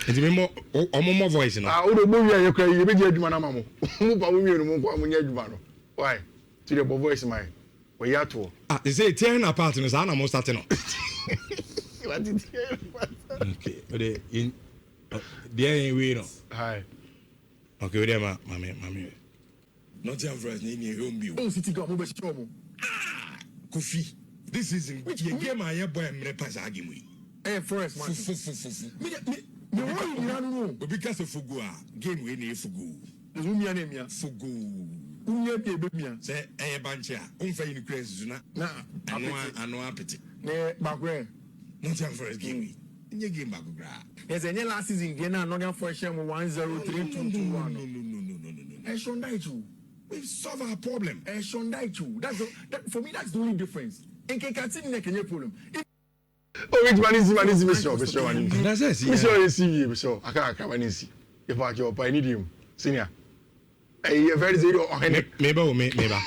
It's more more voice no. Ah, we move here cry you be adwuma na mamo. Mu ba wo mienu mu kwa munya adwuma no. Why? To the voice my. We ya to. Ah, they say tearing apart no sa na mo start no. What did you? Okay, but in there we no. Hi. Okay, we there mama. Nottingham Forest ni home bio. Oh, City go mo be show mo. Kofi. This is in which game I boy mre pass agimi. Forest man. Me want you know. Because of fugu game we need fugu. Zumi anemia. Fugu. Unya pe be mia. Say banche a. Umfa yin crazy na. Na ano apeti. Ne bagwe. Nottingham Forest game. Nye game back gra. Yes, any last season game na Nottingham Forest 1-0-3-2-1. No. I should die too. We solve our problem. I should die too. That for me that's the only difference. In Kekatini na kenye problem. Oh, which man is be sure. That's it. Be sure see be sure. Aka man is. If I job I need him. Senior. Eh very zero on meba.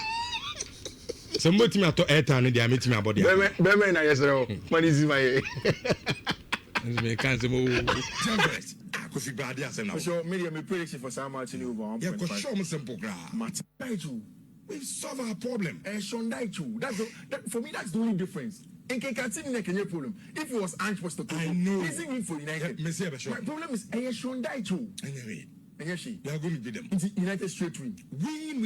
Somebody me to airtime no dey meet me about there. Be na yesero. Man is my. Me can say mo Tempest. Kofi Brady asem na. So me prediction for Sam Martin over 1.5. Yeah, ko show me simple gra. Matter too. We solve our problem. Should die too. That for me that's the only difference. In Kekatini na kenye problem. If it was Ange Postecoglou, I know. He's in for United. Me say be sure. My problem is should die too. Anyway. She. They are going to beat them. It's United straight win. Win.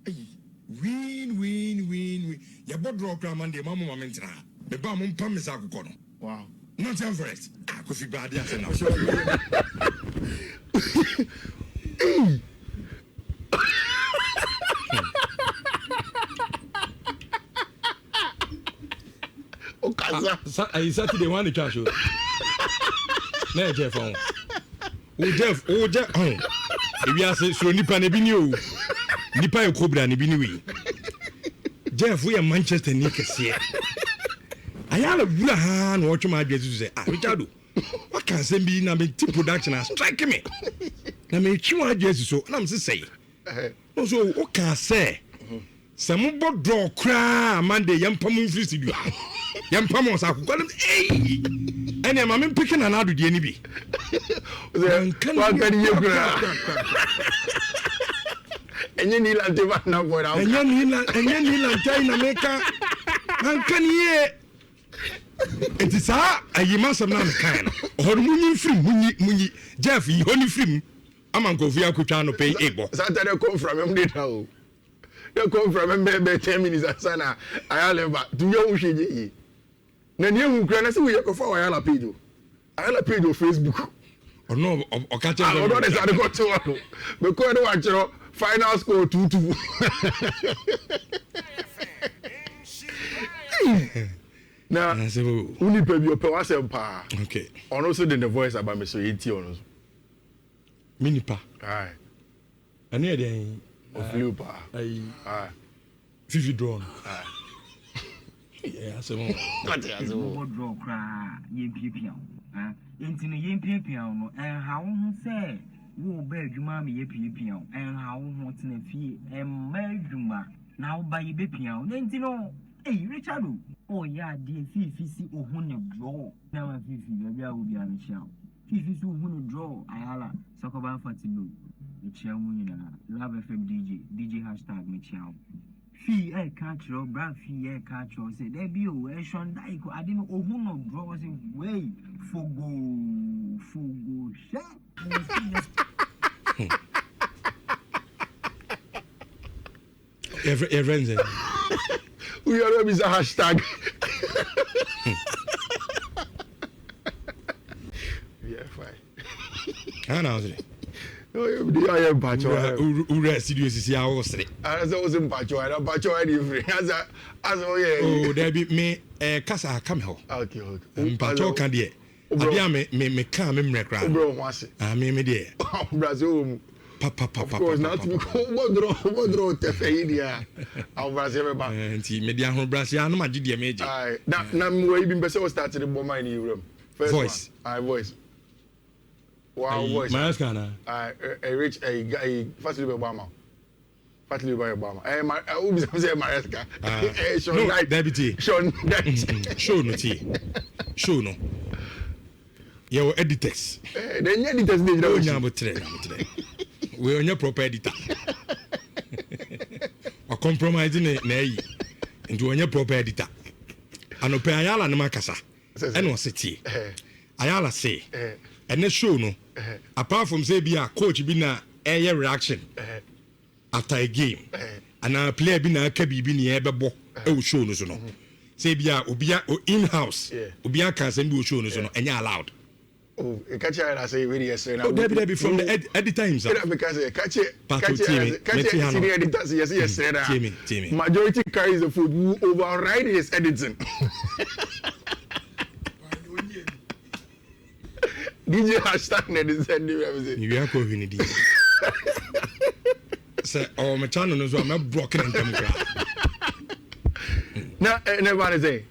Hey. Win. Ya bod draw kra man de mamu momentra. Be ba mo pam mesa akoko no. Wow. Nottingham Forest. Kofi Brady asem na. Okaza. Saturday one the cash. Na Jeff on. O Jeff. If you say so nipa na bi ni o. Nipa e kobra na bi ni wi. Jeff we are Manchester ni kese. Ayala bula ha na otwe ma adwesu say Richard. What can say be na me ti production strike me. Na me twi wa adwesu so na me say. No so o can say. Some bo draw cra Monday yampam free studio. Yampam on sa akoko dem ene ma me picking an adu de ni bi. Kan you cra. Enye ni la deba na boy na. Enye ni la na meka. Man kan ye. Enti sa ayima sam na kan no. Ohoro munyi free munyi Jeff yi honi free. Amanko fi akotwa no pay ebo. Saturday come from him dey now. They come from maybe 10 minutes asana ayala do you hweje na ne hu kra na se we yakofa ayala page on Facebook no o ka tell no dey say go to one because they want you final score 2-2 na uni pe bi ope wasem pa okay on also the voice about me so 80 on minipa aye ani e den of Lupa. Fifi drone. Yeah, so draw cry, yempipiao. Into the yempipiao, and how say, woo bear you mammy yepipiao, and how wants in a fee, and Merjuma, now by bepiao, then you know, hey, Richard. Oh, yeah, dear Fifi, or who draw. Now, Fifi, maybe I will be on the show. Fifi, who draw, Ayala, Sokoban Fatilu. Michelle Munina, Love FM DJ hashtag Michelle. Fee air catcher, brand fee air catcher, say there be a way, Sean Dyke, I didn't know who no draws way for go, shut. Everyone's we are always a hashtag. Yeah, fine. I know. No, you are a patch. Ura studio is here. As I was in patch, I don't patch any free. As oh, there be me casa come here. Okay. Patch can be. Abia me come me cry. Bro, what's it? Me there. Brazil. Papa. Of course, not to be what draw Tefedia. Our Brazil. Media home Brazil. No, my GD major. Now, we even better started the bomb in Europe. Voice. Voice. Wow, voice. Mariskana. A rich a Fatly Obama. I will say Mariska. Sean Deputy. Sean Show no tea. Show no. Your editors. Then editors need to know. We are your proper editor. Or compromising a into your proper editor. And open Ayala and Macassa. And was city. Ayala say, and the show no. Apart from say be a coach being a air reaction after a game. And our player being a cabby being a bebo. Oh, show no. Say be a in-house. Ubia can send you show no and you're allowed. Oh, catch it, I say, really, yes, oh, Debbie from the editor himself. Because catch it, senior editors, yes, said majority carries the food who override his editing. DJ hashtag net you are going to say, oh, my channel is one, I'm broken and come. Now, never say.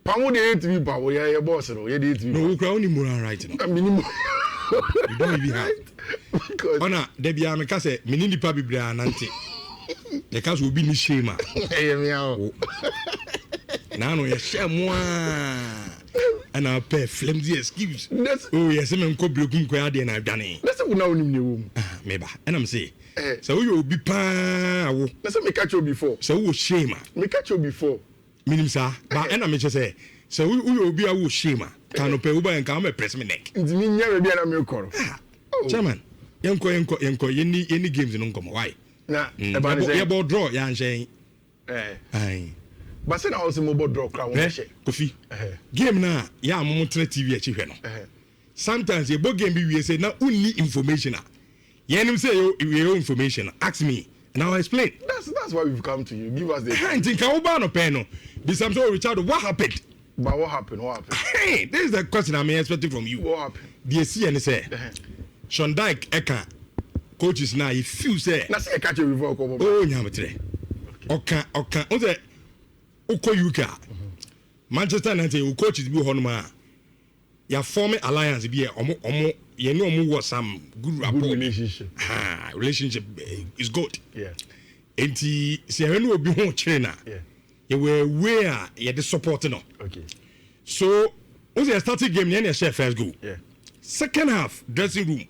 Pamu de to be power, your boss, no, you did no crown more right. I mean, you don't even have. Ona, Debbie, I'm a case, Minini Pabi Brianante. The case will be in shame. Now, you share more. And I'll pay flimsy excuse. Oh, yes, I'm cobbled quite and I've done it. Let's know in the room. Maybe, and I'm saying, so you'll be pa. Let's me catch you before. So, shame. Me catch you before. Minim sir, but and I may say, so we will be a shame. Can pay Uber and come and press me neck. It's me never be a miracle. Chairman, Yanko, any games in Uncle. Why? Nah, about draw, Yan saying. Aye. But then I was a mobile draw crown. Coffee. Game now, Yam Montre TV at Chicken. Sometimes a book game be say, not only information. Yanim say, your information. Ask me. And I'll explain. That's why we've come to you. Give us the. I think I'll ban a pen. This I'm sorry, Richard. What happened? But what happened? Hey, this is the question I'm expecting from you. What happened? The CN say, Sean Dyke Eka, coaches now. If you say, let's say catch you before. Oh, Yamatre. Okay. Okay. Oko Yuka. Manchester United coaches be Honma. Your former alliance be a you know some good rapport. Good relationship. Relationship is good. Yeah. And see, when we be home trainer. Yeah. You were where you had the support no. Okay. So, when you started game, you share first goal. Yeah. Second half dressing room.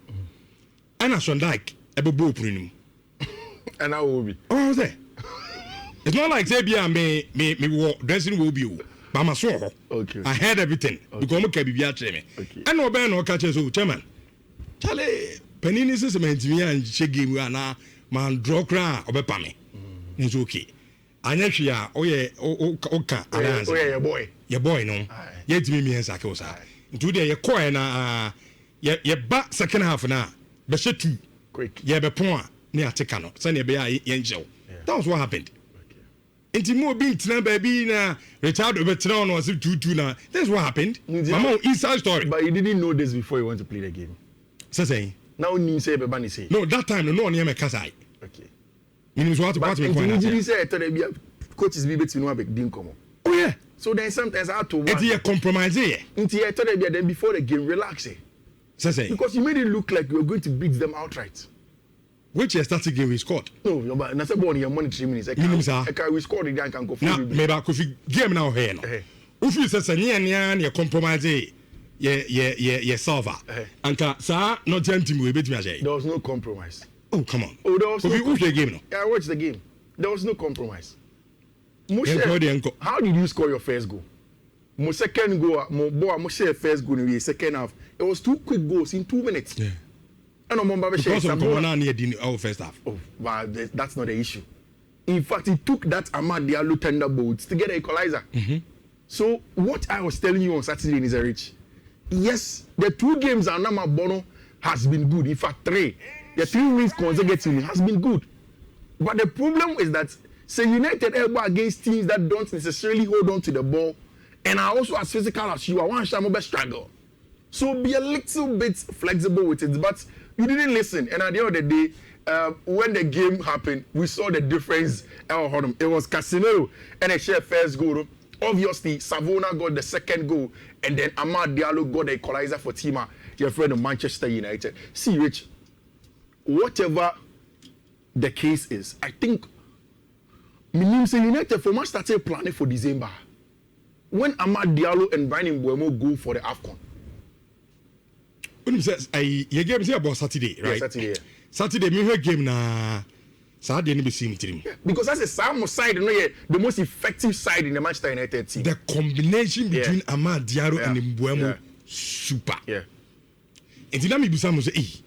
And a Sean Dyke, a bobo opening. And I will be. Oh, was there? It's not like say me dressing room will be. But I saw. Okay. I heard everything. Because I can't be okay. And no ben no catch so chairman. Charlie, Penini says me and shege mu ana man draw cra obepa me. It's okay. Anya hwia oka alliance. Oh yeah, boy. Your boy no. Yet me ensake o sa. Ntu de ye koe na ye ba second half na be shetu. Quick. Ye be pon a na ateka no. Say na be ya ye njew. That was what happened. Inti mo being tina baby na Richard Obetra no was 2-2 na. That's what happened. Mama inside story. But you didn't know this before you went to play the game. Say. Now you say Bebani say. No, that time no near me kasai. Okay. Meaning what me point. You say coaches be between one big dinkomo. Oh yeah. So then sometimes I have to it's a compromise here. Inti I thought then before the game relax. Say. Because you made it look like you were going to beat them outright. Which year started game we scored? No, but na say born your money 3 minutes. We scored the can go for. Now, maybe I could game now here. If you say near compromise ye solver. Anka sa no team we beat me say. There was no compromise. Oh, come on. Oh, there was no game no. Yeah, I watched the game. There was no compromise. How did you score your first goal? My second goal, my first goal in the second half. It was 2 quick goals in 2 minutes. Yeah. Because of Corona near the first half. Oh, but that's not the issue. In fact, he took that Amad Diallo thunderbolts to get an equalizer. So what I was telling you on Saturday in Izarich, yes, the 2 games Anama Bono has been good. In fact, 3. The 3 wins consecutively has been good. But the problem is that say United elbow against teams that don't necessarily hold on to the ball and are also as physical as you are, one shall mobile struggle. So be a little bit flexible with it. But you didn't listen, and at the end of the day, when the game happened, we saw the difference. It was Casemiro and a share first goal. Obviously, Savona got the second goal, and then Amad Diallo got the equalizer for Tima, your friend of Manchester United. See, Rich, whatever the case is, I think Minimse United for much started planning for December. When Amad Diallo and Brian Mbeumo go for the AFCON, When you say your game is about Saturday, right? Yeah, Saturday, me hear game na Saturday be seeing it. Because that's a Samo side, the most effective side in the Manchester United team. The combination between Amad Diallo and Mbuemo, super. Yeah. And then me bisa mo say,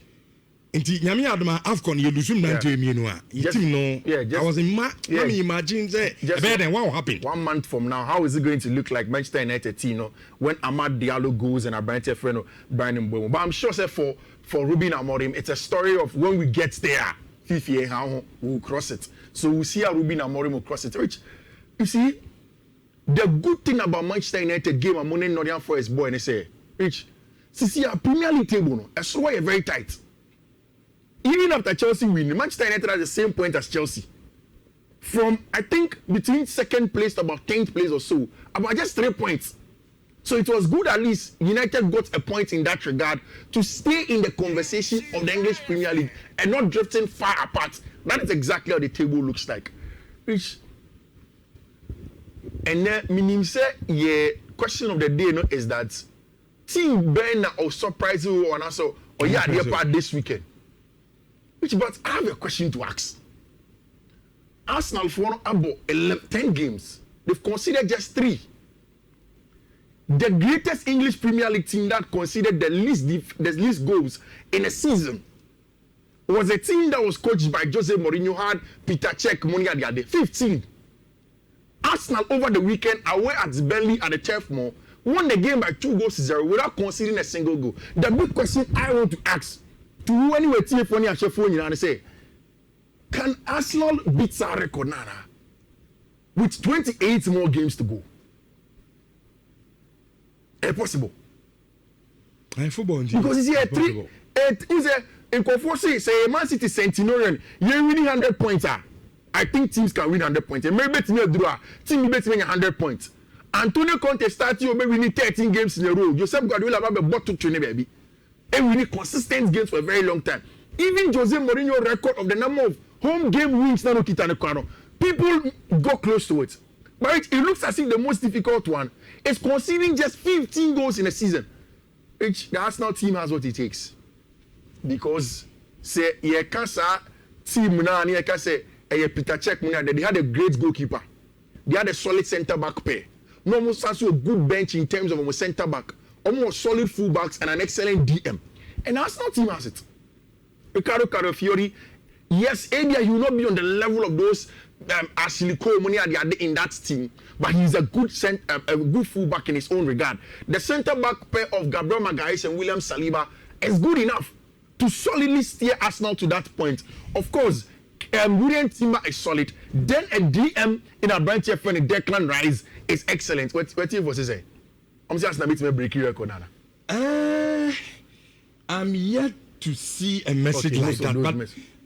Inti nyame adoma Afcon ye lose 90 million a. Team no. I was imagine say better than what will happen. 1 month from now, how is it going to look like Manchester United team, when Amad Diallo goes and Abrante Freno Brian Mbuemo? But I'm sure say for Ruben Amorim, it's a story of when we get there, Fifi how we'll cross it. So we'll see how Ruben Amorim will cross it. Rich, you see, the good thing about Manchester United game among Nottingham Forest boy, and they say, Rich, see our Premier League table, I saw it very tight. Even after Chelsea win, Manchester United has the same point as Chelsea. From, I think, between second place to about 10th place or so, about just 3 points. So it was good at least United got a point in that regard to stay in the conversation of the English Premier League and not drifting far apart. That is exactly how the table looks like. Which, and then, meaning say, question of the day is that team Ben or surprise you or also, or their part this weekend. But I have a question to ask. Arsenal for about 10 games. They've conceded just 3. The greatest English Premier League team that conceded the least goals in a season was a team that was coached by Jose Mourinho, had Peter Cech, Monia Diade, 15. Arsenal over the weekend away at Burnley at the Turf Moor won the game by 2-0 without conceding a single goal. The big question I want to ask to who anyway TF1 and Sheffield and say, can Arsenal beat our record now with 28 more games to go? Impossible. Football because it's here 3 in Kofosi say Man City Centenarian, you're winning 100 points. I think teams can win 100 points. And maybe team bet 100 points. Antonio Conte started you maybe winning 13 games in a row. Joseph Guardiola have a bottle to baby. And we need consistent games for a very long time. Even Jose Mourinho record of the number of home game wins now people go close to it. But it looks as if the most difficult one is conceding just 15 goals in a season. Which the Arsenal team has what it takes. Because say team now say Peter Cech, they had a great goalkeeper. They had a solid centre back pair. No almost also a good bench in terms of a centre back. Almost solid fullbacks and an excellent DM. And Arsenal team has it. Ricardo Carafiori, yes, Edia, he will not be on the level of those Ashley Cole in that team, but he's a good fullback in his own regard. The centre back pair of Gabriel Magalhaes and William Saliba is good enough to solidly steer Arsenal to that point. Of course, William Timber is solid. Then a DM in a branch of Declan Rice is excellent. What you was say? I'm just going to break your record now. I'm yet to see a message like that,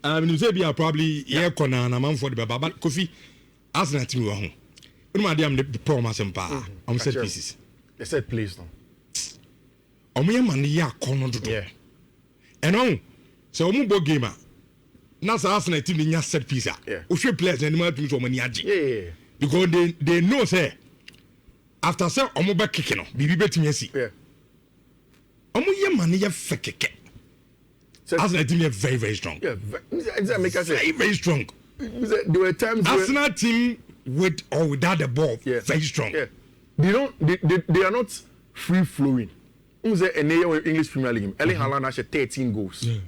but you say be probably corner and I'm for the baba, but Kofi, as an team, when my damn the promise and power, I'm set pieces. They said, please, no. Yeah, corner to yeah. And on, so Mubo gamer. That's Arsenal team in your set piece. Yeah. We should play and more to many yeah. Because they know say after say Omoba kicking on, be betting yes. Yeah. Omoya money fake. Arsenal team is very, very strong. Yeah, very, very strong. There were times Arsenal team with or without the ball, very strong. Yeah. They are not free flowing. English Premier League. Erling Haaland has 13 goals. Yeah.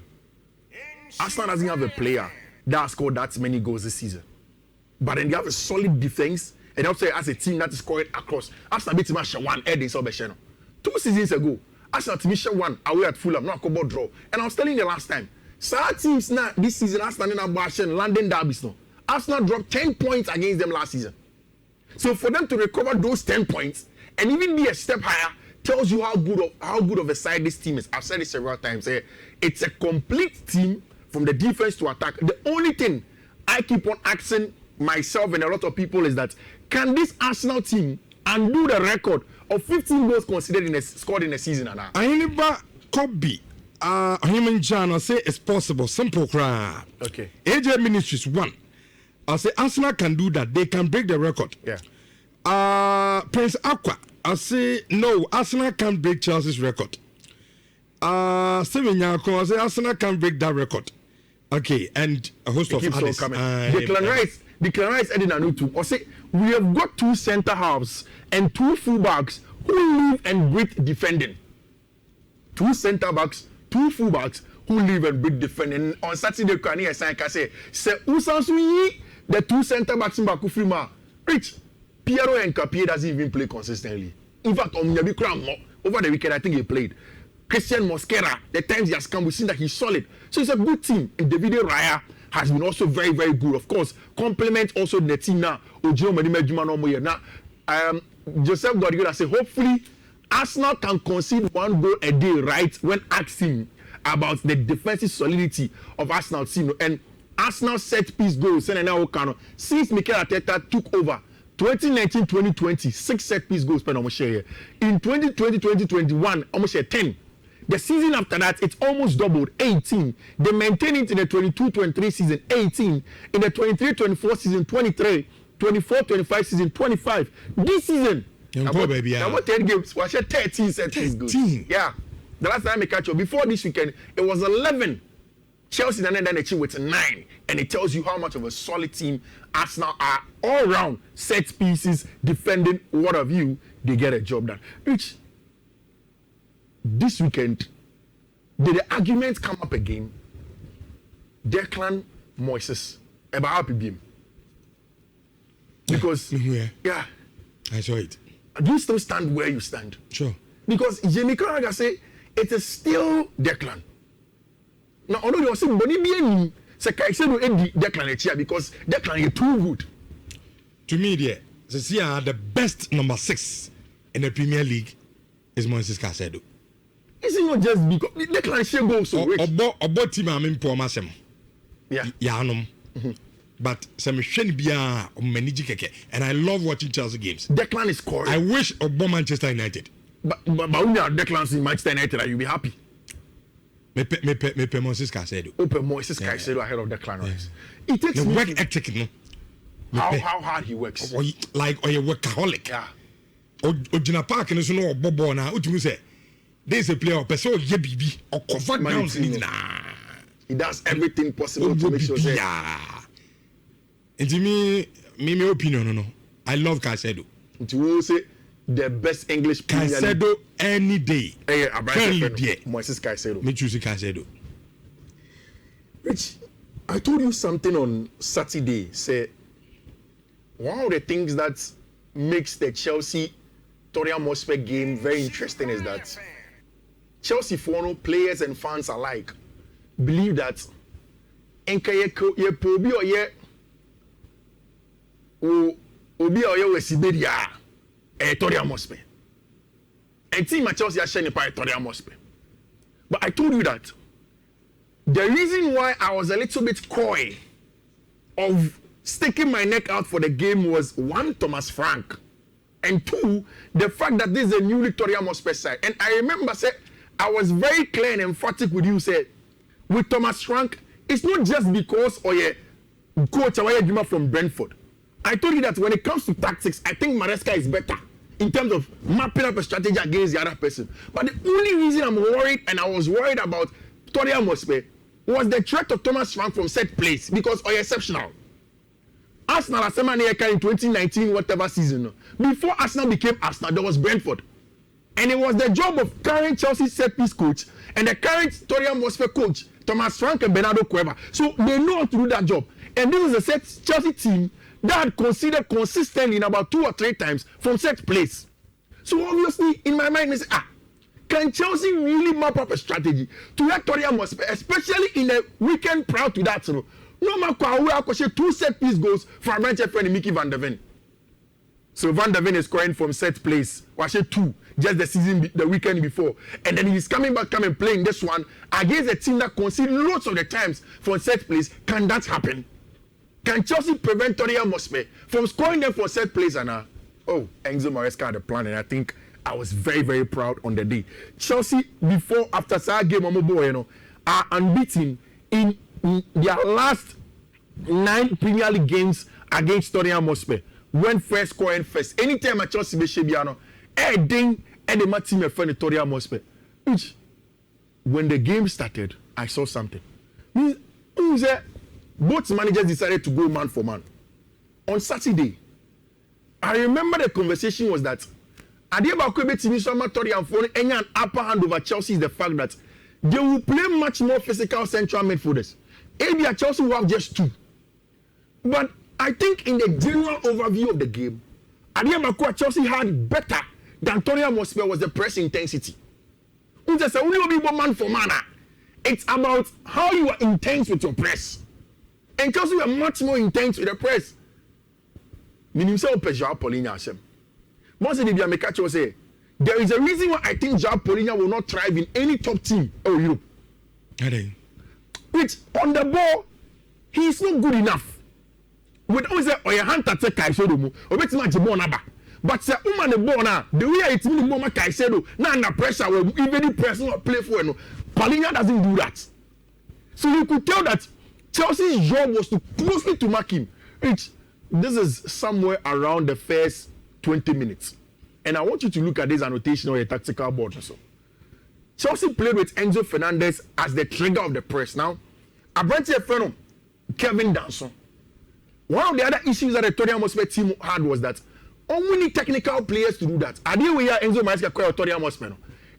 Arsenal doesn't have a player that has scored that many goals this season. But then they have a solid defense, and also as a team that is scoring across. Arsenal beat Match 1 Eddie Sobesheno. 2 seasons ago, Arsenal beat 1 away at Fulham, not a couple draw. And I was telling you the last time, some teams now this season Arsenal in Barcelona, London derbies now. Arsenal dropped 10 points against them last season. So for them to recover those 10 points and even be a step higher tells you how good of a side this team is. I've said it several times. It's a complete team from the defense to attack. The only thing I keep on asking myself and a lot of people is that can this Arsenal team undo the record of 15 goals scored in a season? I never copy. Human John say it's possible. Simple crap. Okay. AJ Ministries 1. I say Arsenal can do that. They can break the record. Yeah. Prince Aqua. I say no. Arsenal can't break Chelsea's record. Steven Nyako say Arsenal can break that record. Okay, and a host of others. Declan Rice Eddie Nanutu. Or say we have got 2 centre halves and 2 fullbacks who live and breathe defending. 2 centre backs, 2 fullbacks who live and breathe defending. On Saturday, Kanye Sanka say Usansuyi, the 2 centre backs in Bakufrima. Rich Piero and Kapie doesn't even play consistently. In fact, over the weekend, I think he played. Christian Mosquera, the times he has come, we've seen that he's solid. So it's a good team. And David Raya has been also very, very good. Of course, complement also the team now. Now, Joseph Guardiola say hopefully Arsenal can concede 1 goal a day, right? When asking about the defensive solidity of Arsenal team and Arsenal set piece goals. Since Mikel Arteta took over 2019-2020, 6 set piece goals per share. In 2020-2021, almost 10. The season after that, it's almost doubled, 18. They maintain it in the 22-23 season, 18. In the 23-24 season, 23. 24-25 season, 25. This season, about 10 games, we had 13 set piece goals. Yeah. The last time I catch up, before this weekend, it was 11. Chelsea and then achieved with 9. And it tells you how much of a solid team Arsenal are all round. Set pieces, defending, what have you, they get a job done. Which, this weekend, did the arguments come up again? Declan Moises about RPBM. Because, yeah. I saw it. Do you still stand where you stand? Sure. Because Jamie Carragher say it is still Declan. Now, although you are saying, but he say Declan because Declan is too good. To me, the best number 6 in the Premier League is Moises Caicedo. Is it not just because Declan share goals so rich? Obo team I mean poor masem. Yeah. Yeah, but some biya manage keke, and I love watching Chelsea games. Declan is scoring. I wish Obo Manchester United. But when you are Declan's in Manchester United, you'll be happy. Me Moises Caicedo. Open Moises Caicedo ahead of Declan Rice. It takes the work ethic, no. How hard he works. Or a workaholic. Yeah. Ojina Park and so no Bobo na. What you say? There's a player person ye bibi or cover down. He does everything possible to make sure that. Yeah. And to me opinion, no. I love Caicedo. To will say the best English player. Caicedo any day. Moises Caicedo. Me choose Caicedo. Rich, I told you something on Saturday. Say one of the things that makes the Chelsea Tottenham Hotspur game very interesting is that Chelsea players and fans alike believe that obi oye we Siberia Tottenham Hotspur. And team at Chelsea are sharing Tottenham Hotspur. But I told you that the reason why I was a little bit coy of sticking my neck out for the game was 1, Thomas Frank, and 2, the fact that this is a newly Tottenham Hotspur side. And I remember say I was very clear and emphatic with you. Say with Thomas Frank, it's not just because coach Awaya from Brentford. I told you that when it comes to tactics, I think Maresca is better in terms of mapping up a strategy against the other person. But the only reason I'm worried, and I was worried about Tottenham Hotspur, was the threat of Thomas Frank from set plays because exceptional. Arsenal in 2019 whatever season. Before Arsenal became Arsenal, there was Brentford. And it was the job of current Chelsea set piece coach and the current Tottenham Hotspur coach, Thomas Frank and Bernardo Cueva. So they know how to do that job. And this is a set Chelsea team that had considered consistently in about 2 or 3 times from set plays. So obviously, in my mind, I say, can Chelsea really map up a strategy to let Tottenham Hotspur, especially in the weekend prior to that? No matter 2 set piece goals for Manchester friend Mickey Van der Ven. So Van der Ven is scoring from set plays. Was 2 just the weekend before, and then he's coming playing this one against a team that concedes lots of the times from set plays. Can that happen? Can Chelsea prevent Tottenham Hotspur from scoring them for set plays? And Enzo Maresca had a plan, and I think I was very, very proud on the day. Chelsea after that game, are unbeaten in their last 9 Premier League games against Tottenham Hotspur. When first scoring first, anytime at Chelsea be Shebiano, ding, and the team friend Tottenham Hotspur. when the game started, I saw something. Both managers decided to go man for man. On Saturday, I remember the conversation was that Tottenham an upper hand over Chelsea is the fact that they will play much more physical central midfielders. Maybe Chelsea will have just 2. But I think in the general overview of the game, Chelsea had better than Tottenham was the press intensity. It's only man for man. It's about how you are intense with your press. And Chelsea were much more intense with the press. Meaning so Joao Paulinho Hashem. Most of the Biamekacho say there is a reason why I think Joao Paulinho will not thrive in any top team or Europe. Which on the ball, he is not good enough. With always say your hand to take Kaisedo, or better much more number. But say woman the ball now, the way it's me more Kaisedo, now under pressure will even the person will play for no. Paulinho doesn't do that. So you could tell that Chelsea's job was to closely to mark him. Which this is somewhere around the first 20 minutes. And I want you to look at this annotation on a tactical board also. Chelsea played with Enzo Fernandez as the trigger of the press. Now, Abrante Feno, Kevin Danson. One of the other issues that the Tottenham Hotspur team had was that only technical players to do that. I didn't hear Enzo Maresca call Tottenham Hotspur.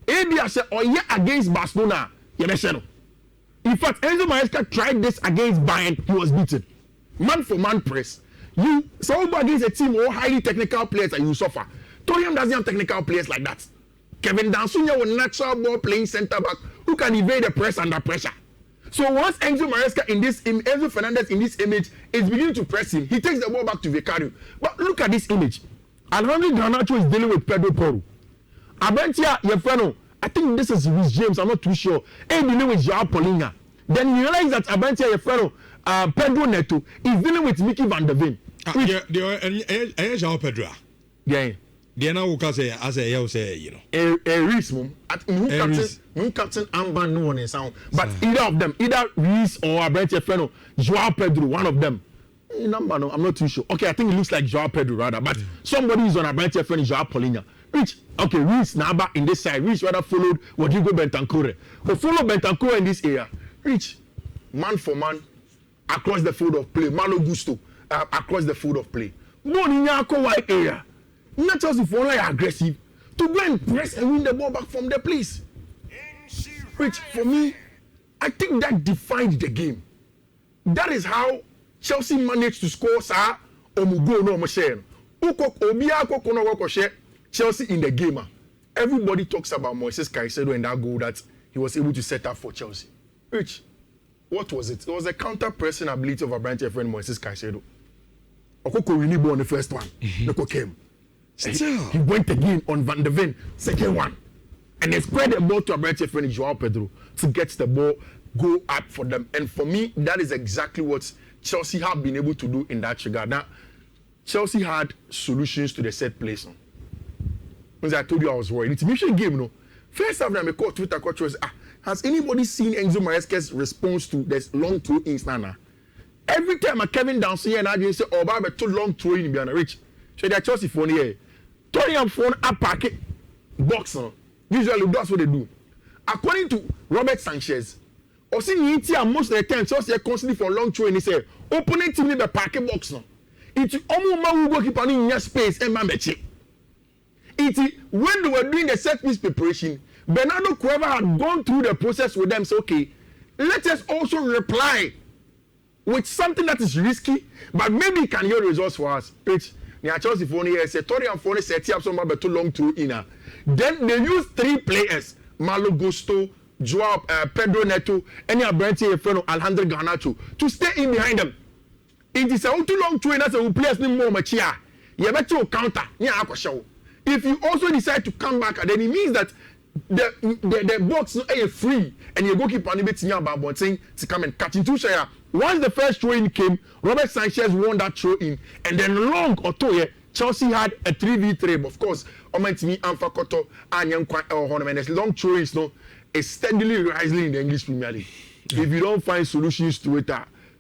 ABA said, oh yeah, against Barcelona, in fact, Enzo Maresca tried this against Bayern, he was beaten. Man for man press. You so against a team or highly technical players and you suffer. Tottenham doesn't have technical players like that. Kevin Dansunya with natural ball playing centre back who can evade the press under pressure. So once Enzo Maresca Enzo Fernandez in this image is beginning to press him, he takes the ball back to Vicario. But look at this image. Alejandro Garnacho is dealing with Pedro Porro. Abentia Yefreno, I think this is Rhys James, I'm not too sure. And dealing with Joao Paulinho. Then you realize that Abentia Yefreno, Pedro Neto is dealing with Mickey van der Ven. Joao Pedro. Yeah. They now will say as a say, you know. A Reese mum at no captain Amber no one is sound. But either of them, either Reese or Abentia Yefreno, Joao Pedro, one of them. Number no, I'm not too sure. Okay, I think it looks like Joao Pedro rather, but somebody is on Abentia Yefreno, Joao Paulinho. Which okay, Reese Naba in this side, Reese rather followed Rodrigo Bentancur. Who follow Bentancur in this area. Reach man for man across the field of play. Malo Gusto across the field of play. No in your wide area. Not just if you're aggressive to go and press and win the ball back from the place. Which for me, I think that defined the game. That is how Chelsea managed to score Sa Omugo no Moshe. Chelsea in the game. Everybody talks about Moises Caicedo and that goal that he was able to set up for Chelsea. Which, what was it? It was a counter-pressing ability of a branch friend Moises Caicedo. Okoko really on the first one. Noko came. He went again on Van der Ven, second one. And they spread the ball to a branch friend Joao Pedro to get the ball, go up for them. And for me, that is exactly what Chelsea have been able to do in that regard. Now, Chelsea had solutions to the set place. When I told you I was worried. It's a mission game, no. First half, I called Twitter coach was, has anybody seen Enzo Maresca's response to this long throw-ins now? Every time Kevin Danson here and I say, oh, but too long throw-in behind a reach. So they are Chelsea phone here. Tottenham phone up packet box. Usually that's what they do. According to Robert Sanchez, most of the time Chelsea constantly for long throw-in. He say, opponent team in the packet box now. It's almost man who keep in your space and man beche. It's when they were doing the set piece preparation, Bernardo Cueva had gone through the process with them. So okay, let us also reply with something that is risky, but maybe can yield results for us. Which Chelsea phone here say Tottenham phone set up some too long through inner. Then they use 3 players: Malo Gusto, Joao Pedro Neto, and Abrante Yefreno, Alejandro Garnacho, to stay in behind them. It is a too long through, and that's a players need more machia. You better counter. If you also decide to come back, then it means that the box is free and your goalkeeper is saying to come and catch into share. Once the first throw-in came, Robert Sanchez won that throw-in, and then long or two, Chelsea had a 3v3. Of course, Omentimi Alpha Koto and long throw-ins is steadily rising in the English Premier League. If you don't find solutions to it,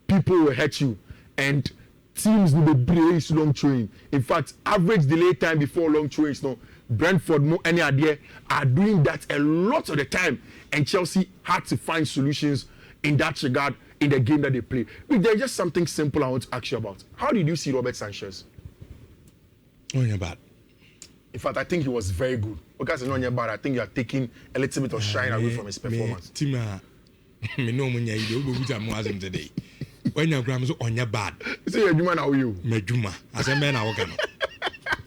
people will hurt you. And teams will be brace long train. In fact, average delay time before long trains, no, Brentford, no, any idea, are doing that a lot of the time. And Chelsea had to find solutions in that regard in the game that they play. There's just something simple I want to ask you about. How did you see Robert Sanchez? Not bad. In fact, I think he was very good. Because it's not bad. I think you are taking a little bit of shine away from his performance. Me no munya ide obo buta mo azem today. When you gram so onya bad. Say your juma na you. Me juma. Asem be na wo ka no.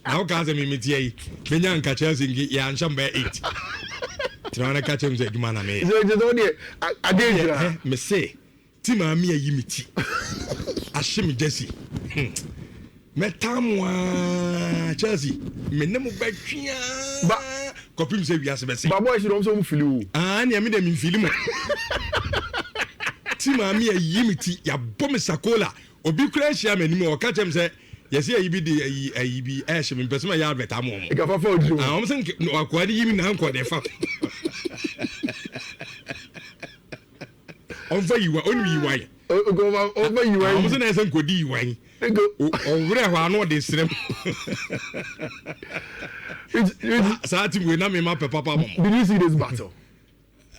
Na wo ka azem me tie yi. Me nya nka Chelsea ngi ya nsham be 8. Tira ka chem say juma na me. So je do dey again me say team ami ayi mi ti. Ashim Jesse. Metamwa Chelsea. Me ne mo ba twia. Ba Kopim say wi ase be say. Ba boy should also feel you. Ah, ni am dem feel mo. Ti maami ayimiti ya bom sakola. Obi kura hia manim o ka chem say yesi ayibi de ayibi ehye me person ya advert am mo. E ka fa odru. Ah, o msen akwa de yimi na nko de fa. On va yiwa, on wi yiwa. O va yiwa. O msen na ese nkodi yiwa. Ego. O wure ho no de srem. Sa team we na me ma papa mo. Did you see this battle?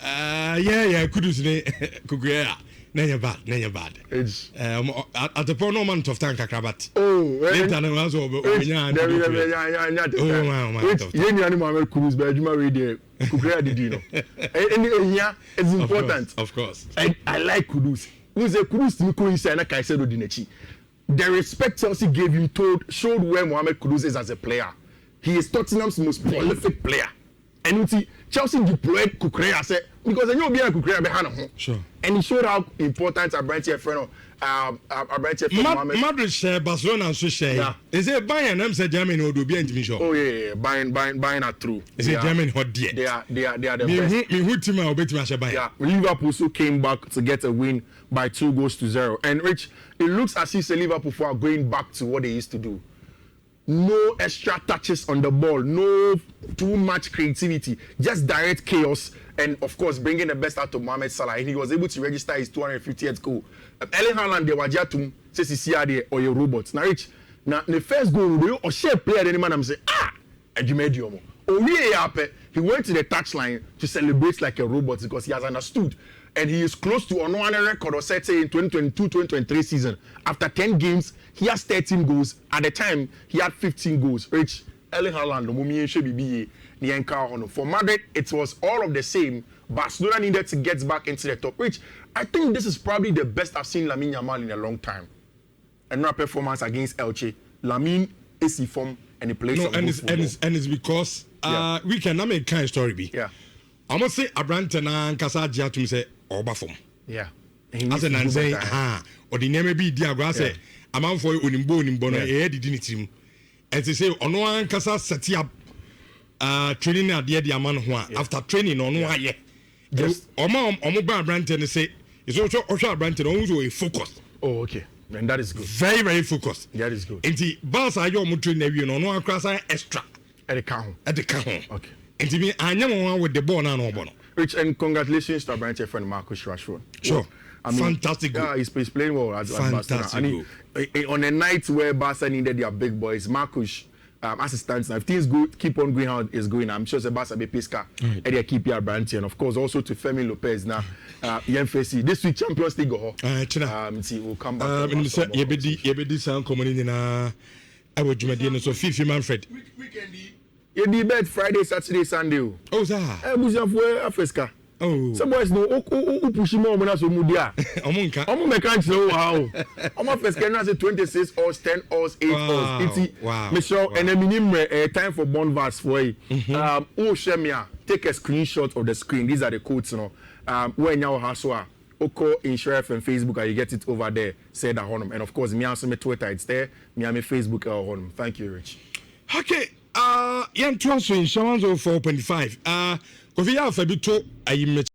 Yeah, Kudus ne Kuguya. Nanya bad. It's at the point no man tough time kakrabat. Oh, later na was over. Yeah. Kudus be adwuma we dey Kuguya did you know. And yeah, it's important. Of course. I like Kudus. Who say Kudus to me inside na Kaisedo Dinechi. The respect Chelsea gave him showed where Mohamed Kudus is as a player. He is Tottenham's most prolific player. And Chelsea deployed Kukurea because they know being Kukurea behind him. Sure. And he showed how important Abrantia friend Mohamed. Madrid share Barcelona so share. Yeah. Is it Bayern? I'm saying Germany would be in sure. Oh yeah, buying are true. Is it Germany hot dear? They are the best. Me who team I bet me Bayern. Yeah, Liverpool also came back to get a win by 2-0. And Rich, it looks as if Liverpool are going back to what they used to do. No extra touches on the ball, no too much creativity, just direct chaos, and of course bringing the best out of Mohamed Salah. And he was able to register his 250th goal. Erling Haaland, they were just to say CCR or your robots. Now, Rich, now the first goal, or share player, any man, I'm saying, Edumedium. He went to the touchline to celebrate like a robot because he has understood. And he is close to another record or set say in 2022-2023 season. After 10 games, he has 13 goals. At the time, he had 15 goals. Rich, Erling Haaland, for Madrid, it was all of the same. Barcelona needed to get back into the top. Rich, I think this is probably the best I've seen Lamine Yamal in a long time. Another performance against Elche. Lamine is in form and he plays some good football. And it's because we can make kind of story be. Yeah. I must say Abrantana and Casa Giatum say Obafom. Yeah. As an say, or the name be Diagrase, a man for Unimbo, a dignity. And they say, on one Casa set up training at the Diamond after training on 1 year. Just Oma Branton say, it's also Branton also a focus. Oh, okay. And that is good. Very, very focused. That is good. And the bars are your mutual navy on one class extra. At the count. Okay. And to me, I know one with the ball and no bono. Rich, and congratulations to our branch friend Marcus Rashford. Sure. I mean, fantastic. Yeah, he's playing well at Barcelona. I mean, on a night where Barca needed their big boys, Marcus, as it stands now, if things keep on going how it's going, I'm sure Barca be Pisca and they keep your branch. And of course, also to Femi Lopez now, Yenfesi. This week, Champions League go. We'll come back. Yebedi sound coming in I would do so Fifi Manfred. Weekend. You did bet Friday, Saturday, Sunday. Oh, sir. Africa. Oh. Some boys know who push him on as a mudia. I'm a can't know how. I'm a first can say 26 or 10 or 8 or wow. Michelle and a minimum time for Bonvas for you. Oh, Shemia, take a screenshot of the screen. These are the codes, you know. When you have Oko in Sheriff and Facebook, you get it over there. Say that honum. And of course, me also my Twitter, it's there. Me and my Facebook honum. Thank you, Rich. Okay. Yan 12 insurance of 4.5. Kofi ya fa bi to ayi